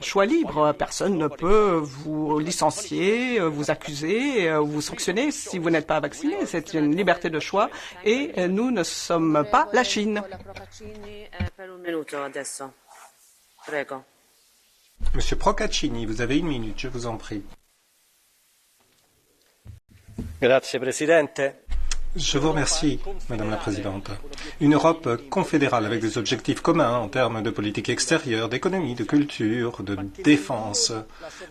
choix libre. Personne ne peut vous licencier, vous accuser, vous sanctionner si vous n'êtes pas vacciné. C'est une liberté de choix et nous ne sommes pas la Chine. Monsieur Procaccini, vous avez 1 minute, je vous en prie. Grazie, Presidente. Je vous remercie, Madame la Présidente. Une Europe confédérale avec des objectifs communs en termes de politique extérieure, d'économie, de culture, de défense.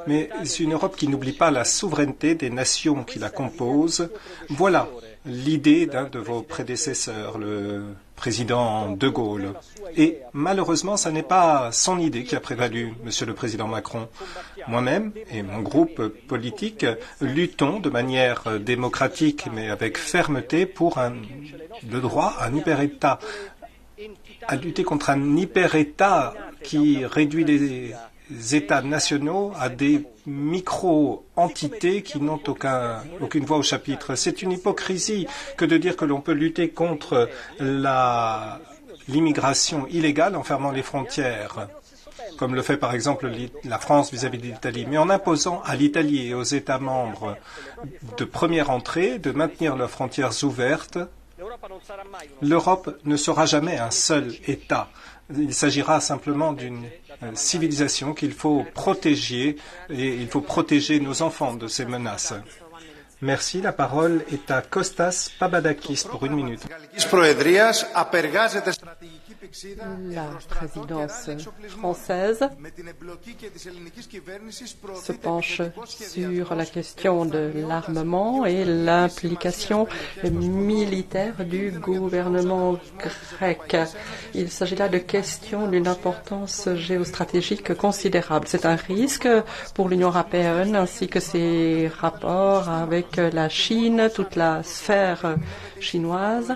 Mais une Europe qui n'oublie pas la souveraineté des nations qui la composent. Voilà l'idée d'un de vos prédécesseurs, le président de Gaulle. Et malheureusement, ce n'est pas son idée qui a prévalu, Monsieur le Président Macron. Moi-même et mon groupe politique luttons de manière démocratique mais avec fermeté pour le droit à un hyper-État, à lutter contre un hyper-État qui réduit les États nationaux à des micro-entités qui n'ont aucune voix au chapitre. C'est une hypocrisie que de dire que l'on peut lutter contre l'immigration illégale en fermant les frontières, comme le fait par exemple la France vis-à-vis de l'Italie, mais en imposant à l'Italie et aux États membres de première entrée de maintenir leurs frontières ouvertes. L'Europe ne sera jamais un seul État. Il s'agira simplement d'une civilisation qu'il faut protéger et il faut protéger nos enfants de ces menaces. Merci. La parole est à Kostas Papadakis pour 1 minute. La présidence française se penche sur la question de l'armement et l'implication militaire du gouvernement grec. Il s'agit là de questions d'une importance géostratégique considérable. C'est un risque pour l'Union européenne ainsi que ses rapports avec la Chine, toute la sphère chinoise.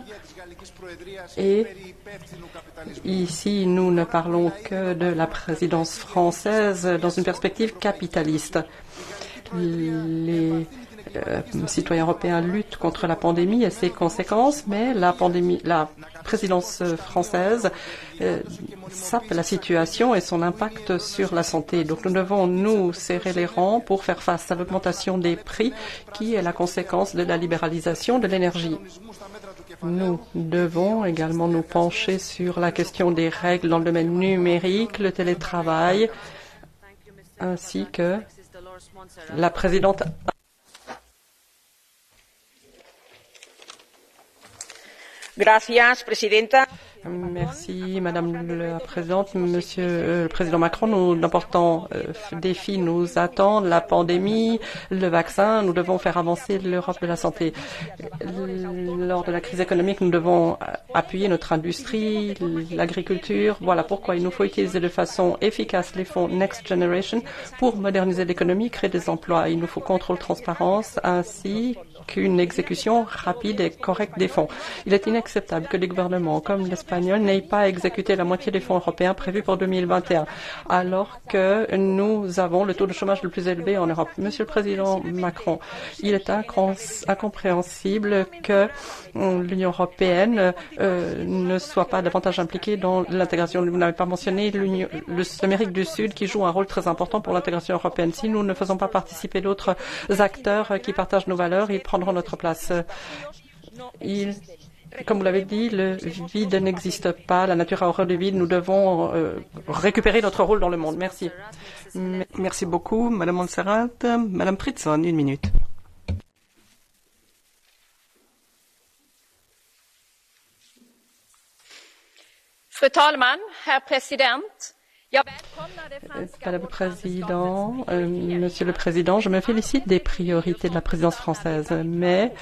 Et ici, nous ne parlons que de la présidence française dans une perspective capitaliste. Les citoyens européens luttent contre la pandémie et ses conséquences, mais la présidence française sape la situation et son impact sur la santé. Donc nous devons nous serrer les rangs pour faire face à l'augmentation des prix qui est la conséquence de la libéralisation de l'énergie. Nous devons également nous pencher sur la question des règles dans le domaine numérique, le télétravail, ainsi que la présidente. Gracias, presidenta. Merci, Madame la Présidente. Monsieur le Président Macron, d'importants défis nous attendent. La pandémie, le vaccin, nous devons faire avancer l'Europe de la santé. Lors de la crise économique, nous devons appuyer notre industrie, l'agriculture. Voilà pourquoi il nous faut utiliser de façon efficace les fonds Next Generation pour moderniser l'économie, créer des emplois. Il nous faut contrôle, transparence, ainsi qu'une exécution rapide et correcte des fonds. Il est inacceptable que des gouvernements comme l'Espagnol n'aient pas exécuté la moitié des fonds européens prévus pour 2021, alors que nous avons le taux de chômage le plus élevé en Europe. Monsieur le Président Macron, il est incompréhensible que l'Union européenne ne soit pas davantage impliquée dans l'intégration. Vous n'avez pas mentionné l'Amérique du Sud qui joue un rôle très important pour l'intégration européenne. Si nous ne faisons pas participer d'autres acteurs qui partagent nos valeurs, ils prendront notre place. Comme vous l'avez dit, le vide n'existe pas. La nature a horreur du vide. Nous devons récupérer notre rôle dans le monde. Merci. Merci beaucoup, Madame Montserrat. Madame Fritzon, 1 minute. Fru talman, herr president. Madame le Président, Monsieur le Président, je me félicite des priorités de la présidence française, mais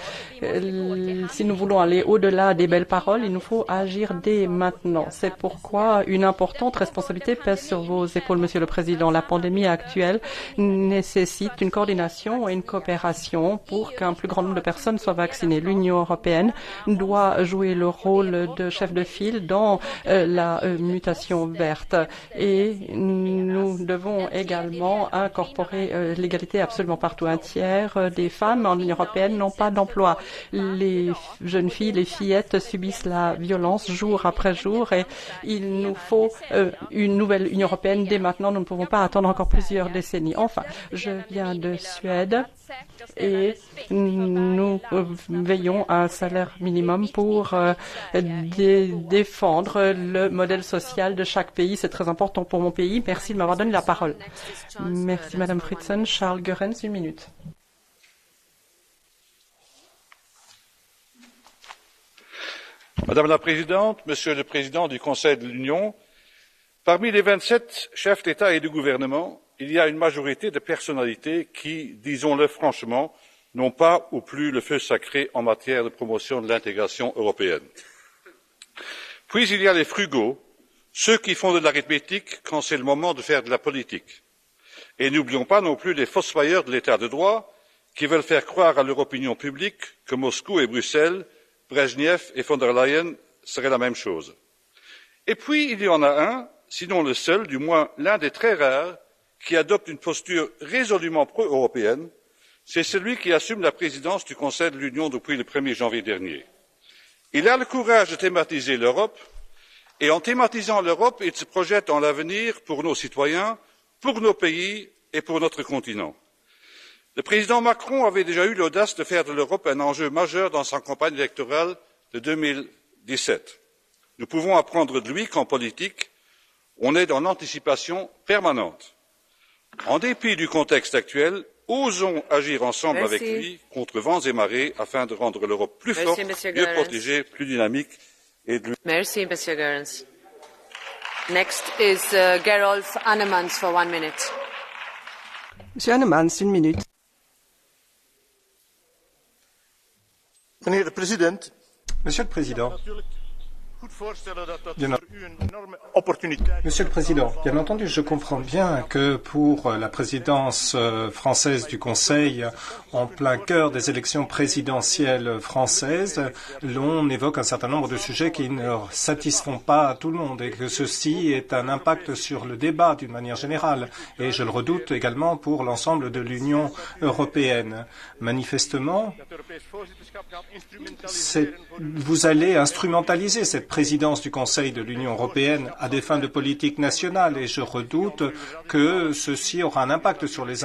si nous voulons aller au-delà des belles paroles, il nous faut agir dès maintenant. C'est pourquoi une importante responsabilité pèse sur vos épaules, Monsieur le Président. La pandémie actuelle nécessite une coordination et une coopération pour qu'un plus grand nombre de personnes soient vaccinées. L'Union européenne doit jouer le rôle de chef de file dans la mutation verte et Et nous devons également incorporer l'égalité absolument partout. Un tiers des femmes en Union européenne n'ont pas d'emploi. Les jeunes filles, les fillettes subissent la violence jour après jour et il nous faut une nouvelle Union européenne dès maintenant. Nous ne pouvons pas attendre encore plusieurs décennies. Enfin, je viens de Suède et nous veillons à un salaire minimum pour défendre le modèle social de chaque pays. C'est très important pour mon pays. Merci de m'avoir donné la parole. Merci Madame Fritzen. Charles Goerens, 1 minute. Madame la Présidente, Monsieur le Président du Conseil de l'Union, parmi les 27 chefs d'État et de gouvernement, il y a une majorité de personnalités qui, disons-le franchement, n'ont pas ou plus le feu sacré en matière de promotion de l'intégration européenne. Puis il y a les frugaux, ceux qui font de l'arithmétique quand c'est le moment de faire de la politique. Et n'oublions pas non plus les fossoyeurs de l'état de droit qui veulent faire croire à leur opinion publique que Moscou et Bruxelles, Brejnev et von der Leyen seraient la même chose. Et puis il y en a un, sinon le seul, du moins l'un des très rares, qui adopte une posture résolument pro-européenne, c'est celui qui assume la présidence du Conseil de l'Union depuis le 1er janvier dernier. Il a le courage de thématiser l'Europe, et en thématisant l'Europe, il se projette dans l'avenir pour nos citoyens, pour nos pays et pour notre continent. Le président Macron avait déjà eu l'audace de faire de l'Europe un enjeu majeur dans sa campagne électorale de 2017. Nous pouvons apprendre de lui qu'en politique, on est dans l'anticipation permanente. En dépit du contexte actuel, osons agir ensemble avec lui contre vents et marées afin de rendre l'Europe plus forte, mieux protégée, plus dynamique et de lui. Merci, Monsieur Goerens. Next is Gerolf Annemans for 1 minute. Monsieur Annemans, 1 minute. Monsieur le Président, Monsieur le Président, bien entendu, je comprends bien que pour la présidence française du Conseil, en plein cœur des élections présidentielles françaises, l'on évoque un certain nombre de sujets qui ne satisfont pas tout le monde et que ceci ait un impact sur le débat d'une manière générale. Et je le redoute également pour l'ensemble de l'Union européenne. Manifestement, vous allez instrumentaliser cette présidence du Conseil de l'Union européenne à des fins de politique nationale et je redoute que ceci aura un impact sur les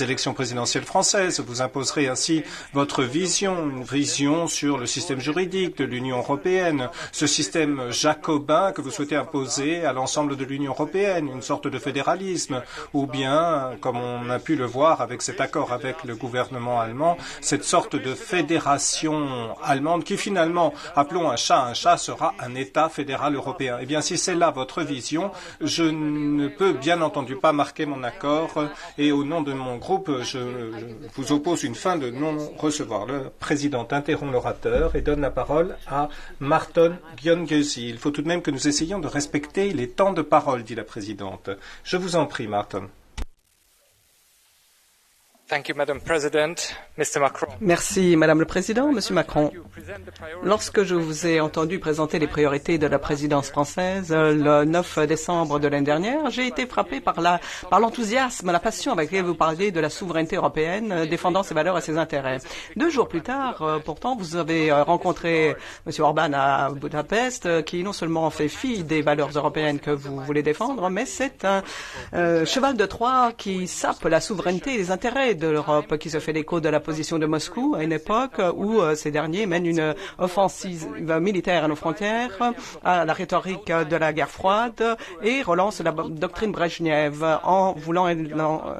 élections présidentielles françaises. Vous imposerez ainsi votre vision, une vision sur le système juridique de l'Union européenne, ce système jacobin que vous souhaitez imposer à l'ensemble de l'Union européenne, une sorte de fédéralisme, ou bien, comme on a pu le voir avec cet accord avec le gouvernement allemand, cette sorte de fédération allemande qui finalement, appelons un chat, sera un État fédéral européen. Eh bien, si c'est là votre vision, je ne peux bien entendu pas marquer mon accord et au nom de mon groupe, je vous oppose une fin de non-recevoir. Le président interrompt l'orateur et donne la parole à Marton Gyöngyi. Il faut tout de même que nous essayions de respecter les temps de parole, dit la présidente. Je vous en prie, Marton. Merci, Madame le Président, Monsieur Macron. Lorsque je vous ai entendu présenter les priorités de la présidence française le 9 décembre de l'année dernière, j'ai été frappé par l'enthousiasme, la passion avec laquelle vous parlez de la souveraineté européenne, défendant ses valeurs et ses intérêts. 2 jours plus tard, pourtant, vous avez rencontré Monsieur Orban à Budapest, qui non seulement fait fi des valeurs européennes que vous voulez défendre, mais c'est un cheval de Troie qui sape la souveraineté et les intérêts de l'Europe, qui se fait l'écho de la position de Moscou à une époque où ces derniers mènent une offensive militaire à nos frontières, à la rhétorique de la guerre froide et relance la doctrine Brejnev en voulant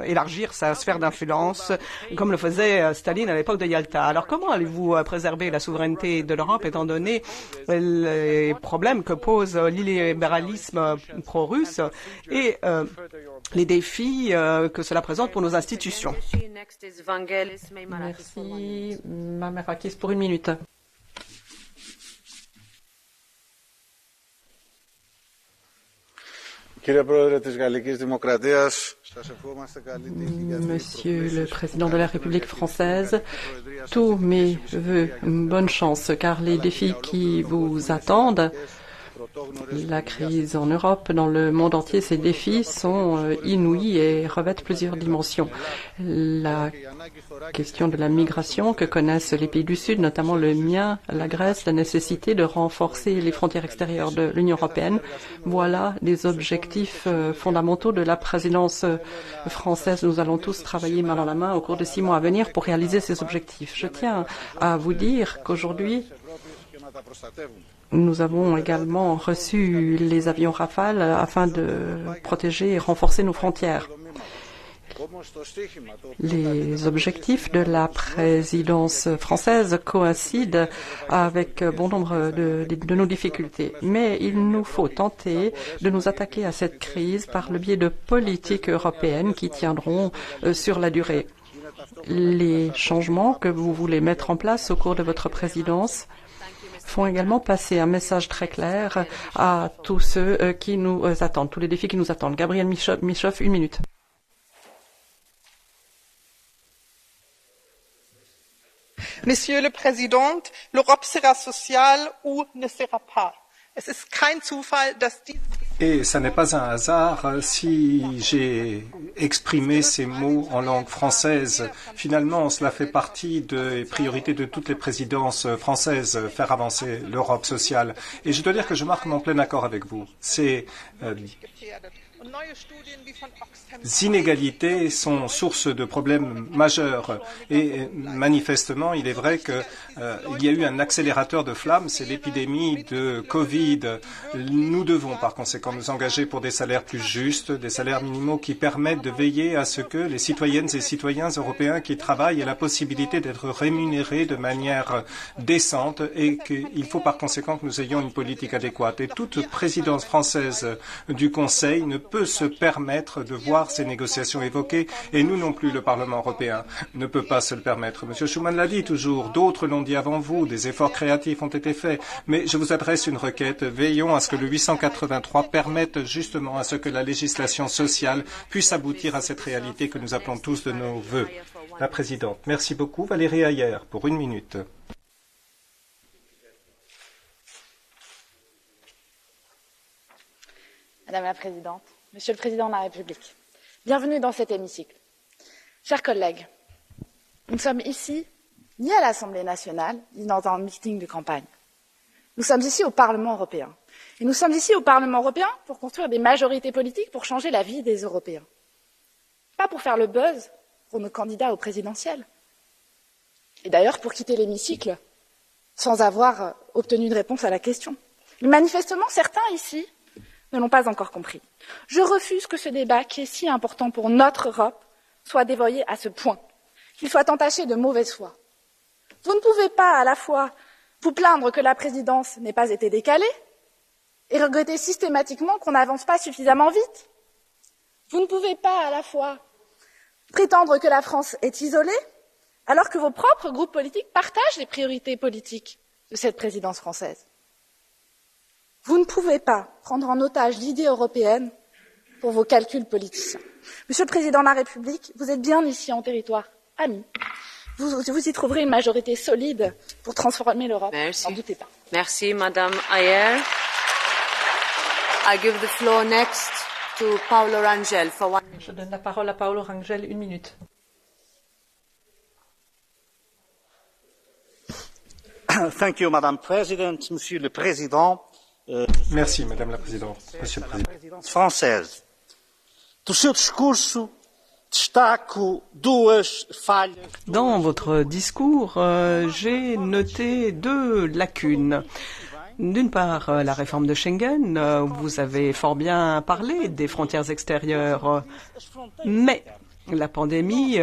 élargir sa sphère d'influence comme le faisait Staline à l'époque de Yalta. Alors comment allez-vous préserver la souveraineté de l'Europe étant donné les problèmes que pose l'illibéralisme pro-russe et les défis que cela présente pour nos institutions? Merci, Mamerakis, pour 1 minute. Monsieur le Président de la République française, tous mes vœux, bonne chance, car les défis qui vous attendent La crise en Europe, dans le monde entier, ces défis sont inouïs et revêtent plusieurs dimensions. La question de la migration que connaissent les pays du Sud, notamment le mien, la Grèce, la nécessité de renforcer les frontières extérieures de l'Union européenne. Voilà des objectifs fondamentaux de la présidence française. Nous allons tous travailler main dans la main au cours des 6 mois à venir pour réaliser ces objectifs. Je tiens à vous dire qu'aujourd'hui, nous avons également reçu les avions Rafale afin de protéger et renforcer nos frontières. Les objectifs de la présidence française coïncident avec bon nombre de nos difficultés. Mais il nous faut tenter de nous attaquer à cette crise par le biais de politiques européennes qui tiendront sur la durée. Les changements que vous voulez mettre en place au cours de votre présidence font également passer un message très clair à tous ceux qui nous attendent, tous les défis qui nous attendent. Gabriel Michoff, 1 minute. Monsieur le Président, l'Europe sera sociale ou ne sera pas. Es ist kein Zufall, dass Et ça n'est pas un hasard si j'ai exprimé ces mots en langue française. Finalement, cela fait partie des priorités de toutes les présidences françaises, faire avancer l'Europe sociale. Et je dois dire que je marque mon plein accord avec vous. Ces inégalités sont source de problèmes majeurs. Et manifestement, il est vrai qu'il y a eu un accélérateur de flammes, c'est l'épidémie de Covid. Nous devons par conséquent nous engager pour des salaires plus justes, des salaires minimaux qui permettent de veiller à ce que les citoyennes et citoyens européens qui travaillent aient la possibilité d'être rémunérés de manière décente et qu'il faut par conséquent que nous ayons une politique adéquate. Et toute présidence française du Conseil ne peut se permettre de voir ces négociations évoquées et nous non plus, le Parlement européen, ne peut pas se le permettre. M. Schuman l'a dit toujours, d'autres l'ont dit avant vous, des efforts créatifs ont été faits, mais je vous adresse une requête. Veillons à ce que le 883 permette justement à ce que la législation sociale puisse aboutir à cette réalité que nous appelons tous de nos vœux. La présidente, merci beaucoup. Valérie Hayer, pour 1 minute. Madame la Présidente, Monsieur le Président de la République, bienvenue dans cet hémicycle. Chers collègues, nous ne sommes ici ni à l'Assemblée nationale, ni dans un meeting de campagne. Nous sommes ici au Parlement européen. Et nous sommes ici au Parlement européen pour construire des majorités politiques pour changer la vie des Européens. Pas pour faire le buzz pour nos candidats aux présidentielles. Et d'ailleurs pour quitter l'hémicycle sans avoir obtenu une réponse à la question. Mais manifestement, certains ici ne l'ont pas encore compris. Je refuse que ce débat, qui est si important pour notre Europe, soit dévoyé à ce point, qu'il soit entaché de mauvaise foi. Vous ne pouvez pas à la fois vous plaindre que la présidence n'ait pas été décalée et regretter systématiquement qu'on n'avance pas suffisamment vite. Vous ne pouvez pas à la fois prétendre que la France est isolée alors que vos propres groupes politiques partagent les priorités politiques de cette présidence française. Vous ne pouvez pas prendre en otage l'idée européenne pour vos calculs politiciens. Monsieur le Président de la République, vous êtes bien ici en territoire ami. Vous y trouverez une majorité solide pour transformer l'Europe. N'en doutez pas. Merci, Madame Ayer. I give the floor next to Paolo Rangel for 1 minute. Je donne la parole à Paolo Rangel, 1 minute. Thank you, Madame President, Monsieur le Président. Merci, Madame la Présidente. Monsieur le Président. Française. Do seu discurso, destaco duas falhas. Dans votre discours, j'ai noté 2 lacunes. D'une part, la réforme de Schengen. Vous avez fort bien parlé des frontières extérieures, mais la pandémie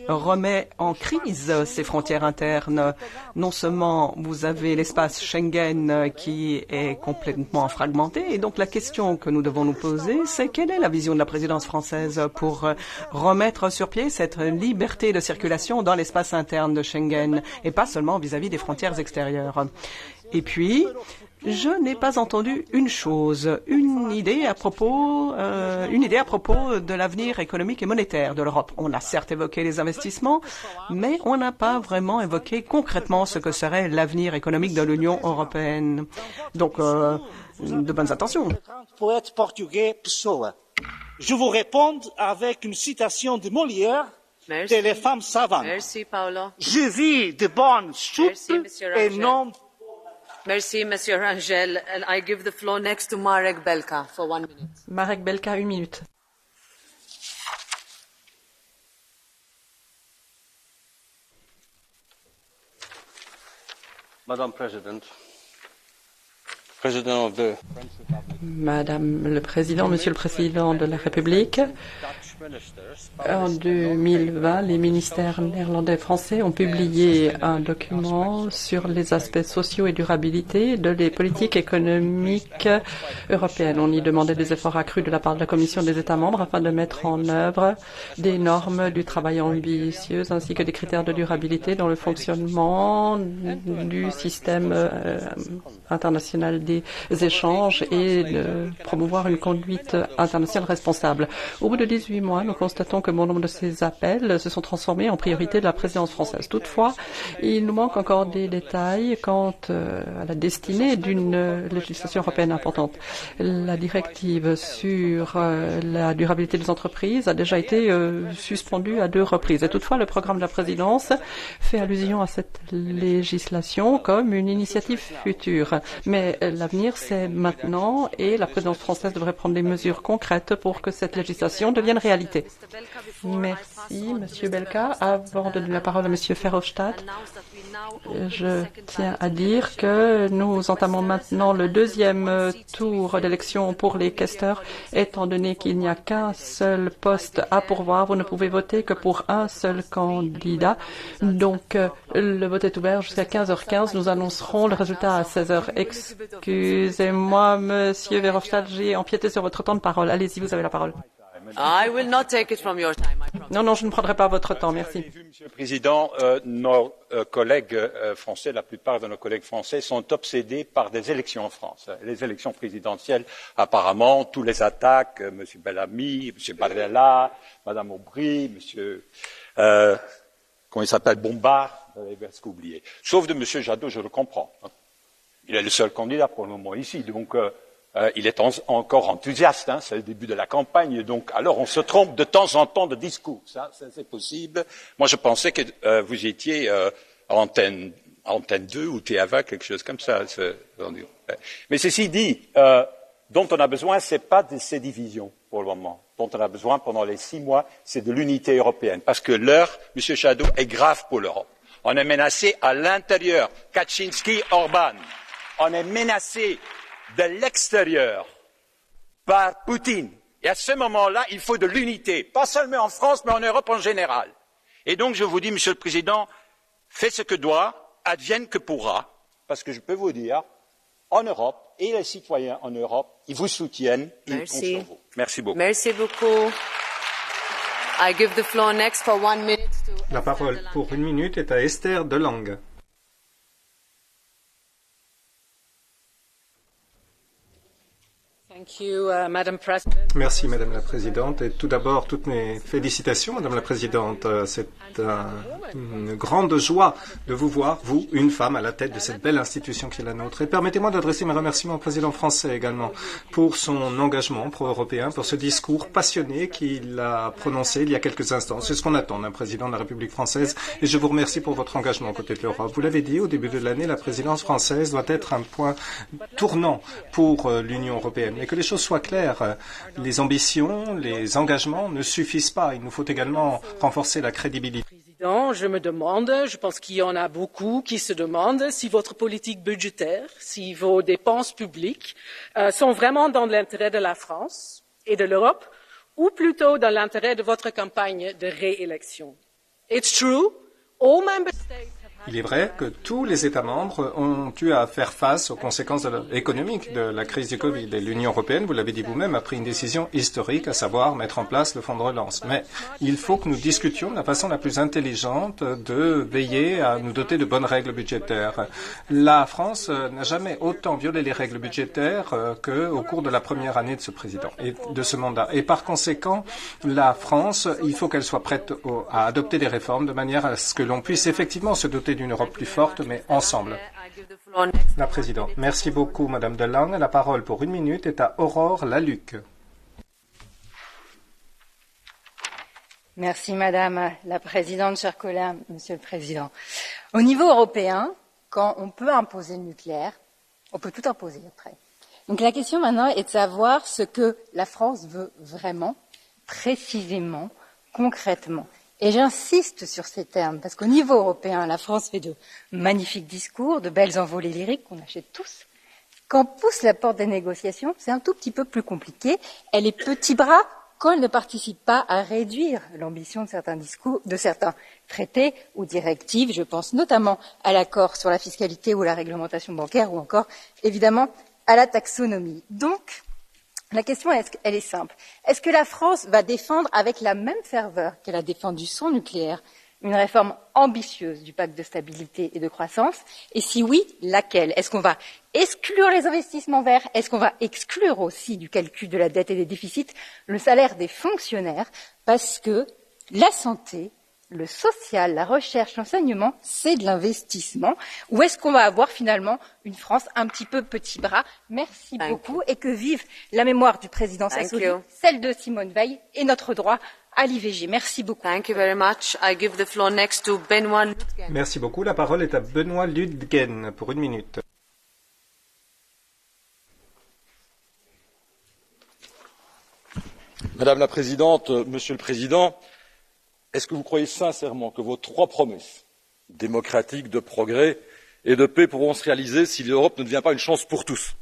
remet en crise ces frontières internes. Non seulement vous avez l'espace Schengen qui est complètement fragmenté, et donc la question que nous devons nous poser, c'est quelle est la vision de la présidence française pour remettre sur pied cette liberté de circulation dans l'espace interne de Schengen, et pas seulement vis-à-vis des frontières extérieures. Et puis, je n'ai pas entendu une chose, une idée à propos de l'avenir économique et monétaire de l'Europe. On a certes évoqué les investissements, mais on n'a pas vraiment évoqué concrètement ce que serait l'avenir économique de l'Union européenne. Donc, de bonnes intentions. Poète portugais Pessoa. Je vous réponds avec une citation de Molière. Merci. De les femmes savantes. Merci, Paolo. Je vis de bonnes soupes et non. Merci, Monsieur Rangel. And I give the floor next to Marek Belka for 1 minute. Marek Belka, 1 minute. Madame President, President of the French Republic. Madame le Président, Monsieur le Président de la République, en 2020, les ministères néerlandais et français ont publié un document sur les aspects sociaux et durabilité des politiques économiques européennes. On y demandait des efforts accrus de la part de la Commission des États membres afin de mettre en œuvre des normes du travail ambitieuses ainsi que des critères de durabilité dans le fonctionnement du système international des échanges et de promouvoir une conduite internationale responsable. Au bout de 18 mois, nous constatons que bon nombre de ces appels se sont transformés en priorité de la présidence française. Toutefois, il nous manque encore des détails quant à la destinée d'une législation européenne importante. La directive sur la durabilité des entreprises a déjà été suspendue à 2 reprises. Et toutefois, le programme de la présidence fait allusion à cette législation comme une initiative future. Mais l'avenir, c'est maintenant et la présidence française devrait prendre des mesures concrètes pour que cette législation devienne réalité. Merci, Monsieur Belka. Avant de donner la parole à Monsieur Verhofstadt, je tiens à dire que nous entamons maintenant le 2e tour d'élection pour les questeurs. Étant donné qu'il n'y a qu'un seul poste à pourvoir, vous ne pouvez voter que pour un seul candidat. Donc, le vote est ouvert jusqu'à 15h15. Nous annoncerons le résultat à 16h. Excusez-moi, Monsieur Verhofstadt, j'ai empiété sur votre temps de parole. Allez-y, vous avez la parole. I will not take it from your time, I promise. Non, je ne prendrai pas votre temps, merci. Monsieur le Président, nos collègues français, la plupart de nos collègues français sont obsédés par des élections en France. Les élections présidentielles, apparemment, tous les attaques, Monsieur Bellamy, Monsieur Barella, Madame Aubry, Monsieur, comment il s'appelle, Bompard, vous avez presque oublié. Sauf de Monsieur Jadot, je le comprends. Il est le seul candidat pour le moment ici, donc il est encore enthousiaste, c'est le début de la campagne, donc alors on se trompe de temps en temps de discours, ça c'est possible. Moi je pensais que vous étiez antenne 2 ou TF1, quelque chose comme ça. Mais ceci dit, dont on a besoin, ce n'est pas de ces divisions pour le moment. Dont on a besoin pendant les 6 mois, c'est de l'unité européenne, parce que l'heure, Monsieur Jadot, est grave pour l'Europe. On est menacé à l'intérieur, Kaczynski, Orban. On est menacé de l'extérieur par Poutine. Et à ce moment-là, il faut de l'unité, pas seulement en France, mais en Europe en général. Et donc, je vous dis, Monsieur le Président, faites ce que doit, advienne que pourra, parce que je peux vous dire, en Europe, et les citoyens en Europe, ils vous soutiennent, ils comptent sur vous. Merci beaucoup. Merci beaucoup. I give the floor next for 1 minute to La parole pour 1 minute est à Esther de Lange. Merci, Madame la Présidente. Et tout d'abord, toutes mes félicitations, Madame la Présidente. C'est une grande joie de vous voir, vous, une femme, à la tête de cette belle institution qui est la nôtre. Et permettez-moi d'adresser mes remerciements au président français également pour son engagement pro-européen, pour ce discours passionné qu'il a prononcé il y a quelques instants. C'est ce qu'on attend d'un président de la République française. Et je vous remercie pour votre engagement aux côtés de l'Europe. Vous l'avez dit, au début de l'année, la présidence française doit être un point tournant pour l'Union européenne. Mais que les choses soient claires, les ambitions, les engagements ne suffisent pas. Il nous faut également renforcer la crédibilité. Je me demande, je pense qu'il y en a beaucoup qui se demandent si votre politique budgétaire, si vos dépenses publiques sont vraiment dans l'intérêt de la France et de l'Europe, ou plutôt dans l'intérêt de votre campagne de réélection. It's true, all member states have Il est vrai que tous les États membres ont eu à faire face aux conséquences économiques de la crise du Covid. Et l'Union européenne, vous l'avez dit vous-même, a pris une décision historique, à savoir mettre en place le fonds de relance. Mais il faut que nous discutions de la façon la plus intelligente de veiller à nous doter de bonnes règles budgétaires. La France n'a jamais autant violé les règles budgétaires qu'au cours de la première année de ce président et de ce mandat. Et par conséquent, la France, il faut qu'elle soit prête à adopter des réformes de manière à ce que l'on puisse effectivement se doter d'une Europe plus forte, mais ensemble. La présidente. Merci beaucoup, Madame De Lange. La parole pour 1 minute est à Aurore Lalucq. Merci, Madame la Présidente, chers collègues, Monsieur le Président. Au niveau européen, quand on peut imposer le nucléaire, on peut tout imposer après. Donc la question maintenant est de savoir ce que la France veut vraiment, précisément, concrètement. Et j'insiste sur ces termes, parce qu'au niveau européen, la France fait de magnifiques discours, de belles envolées lyriques qu'on achète tous. Quand on pousse la porte des négociations, c'est un tout petit peu plus compliqué. Elle est petit bras quand elle ne participe pas à réduire l'ambition de certains discours, de certains traités ou directives. Je pense notamment à l'accord sur la fiscalité ou la réglementation bancaire ou encore, évidemment, à la taxonomie. Donc, la question, elle est simple. Est-ce que la France va défendre avec la même ferveur qu'elle a défendu son nucléaire une réforme ambitieuse du pacte de stabilité et de croissance? Et si oui, laquelle? Est-ce qu'on va exclure les investissements verts? Est-ce qu'on va exclure aussi du calcul de la dette et des déficits le salaire des fonctionnaires? Parce que la santé, le social, la recherche, l'enseignement, c'est de l'investissement. Ou est-ce qu'on va avoir finalement une France un petit peu petit bras? Merci beaucoup et que vive la mémoire du président Sassoli, celle de Simone Veil et notre droit à l'IVG. Merci beaucoup. Thank you very much. I give the floor next to Benoît Ludgen. Merci beaucoup. La parole est à Benoît Ludgen pour 1 minute. Madame la Présidente, Monsieur le Président, est-ce que vous croyez sincèrement que vos 3 promesses démocratiques, de progrès et de paix pourront se réaliser si l'Europe ne devient pas une chance pour tous?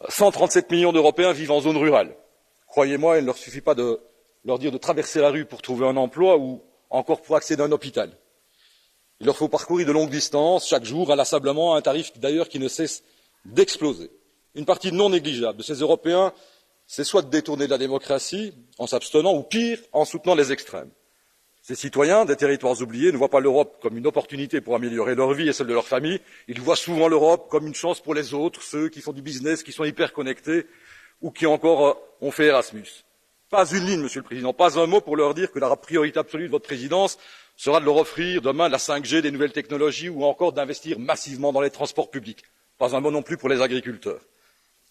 137 millions d'Européens vivent en zone rurale. Croyez-moi, il ne leur suffit pas de leur dire de traverser la rue pour trouver un emploi ou encore pour accéder à un hôpital. Il leur faut parcourir de longues distances chaque jour, inlassablement, à un tarif d'ailleurs qui ne cesse d'exploser. Une partie non négligeable de ces Européens, c'est soit de détourner de la démocratie en s'abstenant ou pire, en soutenant les extrêmes. Ces citoyens des territoires oubliés ne voient pas l'Europe comme une opportunité pour améliorer leur vie et celle de leur famille. Ils voient souvent l'Europe comme une chance pour les autres, ceux qui font du business, qui sont hyper connectés ou qui encore ont fait Erasmus. Pas une ligne, Monsieur le Président, pas un mot pour leur dire que la priorité absolue de votre présidence sera de leur offrir demain la 5G, des nouvelles technologies ou encore d'investir massivement dans les transports publics. Pas un mot non plus pour les agriculteurs.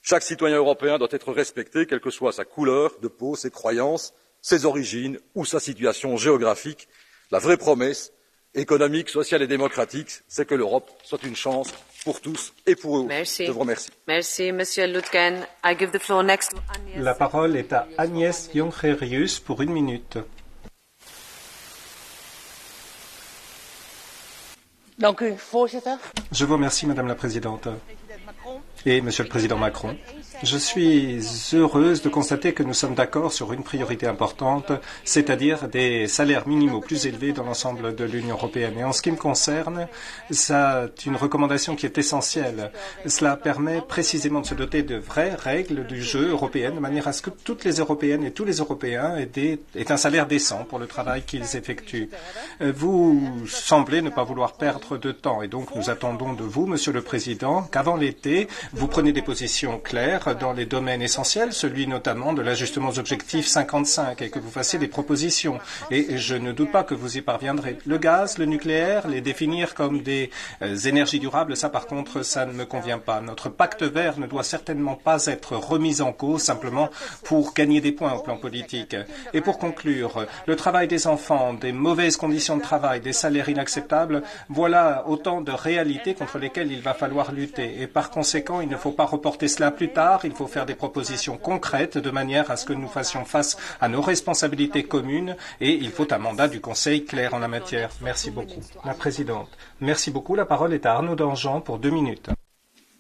Chaque citoyen européen doit être respecté, quelle que soit sa couleur de peau, ses croyances, ses origines ou sa situation géographique. La vraie promesse économique, sociale et démocratique, c'est que l'Europe soit une chance pour tous et pour eux. Merci. Je vous remercie. Merci, Monsieur Ludgen. I give the floor next to Agnès. La parole est à Agnès Jongerius pour 1 minute. Je vous remercie, Madame la Présidente. Et Monsieur le Président Macron, je suis heureuse de constater que nous sommes d'accord sur une priorité importante, c'est-à-dire des salaires minimaux plus élevés dans l'ensemble de l'Union européenne. Et en ce qui me concerne, c'est une recommandation qui est essentielle. Cela permet précisément de se doter de vraies règles du jeu européen, de manière à ce que toutes les Européennes et tous les Européens aient un salaire décent pour le travail qu'ils effectuent. Vous semblez ne pas vouloir perdre de temps, et donc nous attendons de vous, Monsieur le Président, qu'avant l'été, vous prenez des positions claires dans les domaines essentiels, celui notamment de l'ajustement aux objectifs 55, et que vous fassiez des propositions. Et je ne doute pas que vous y parviendrez. Le gaz, le nucléaire, les définir comme des énergies durables, ça par contre, ça ne me convient pas. Notre pacte vert ne doit certainement pas être remis en cause simplement pour gagner des points au plan politique. Et pour conclure, le travail des enfants, des mauvaises conditions de travail, des salaires inacceptables, voilà autant de réalités contre lesquelles il va falloir lutter. Et par conséquent, il ne faut pas reporter cela plus tard, il faut faire des propositions concrètes de manière à ce que nous fassions face à nos responsabilités communes et il faut un mandat du Conseil clair en la matière. Merci beaucoup. La Présidente. Merci beaucoup. La parole est à Arnaud Danjean pour 2 minutes.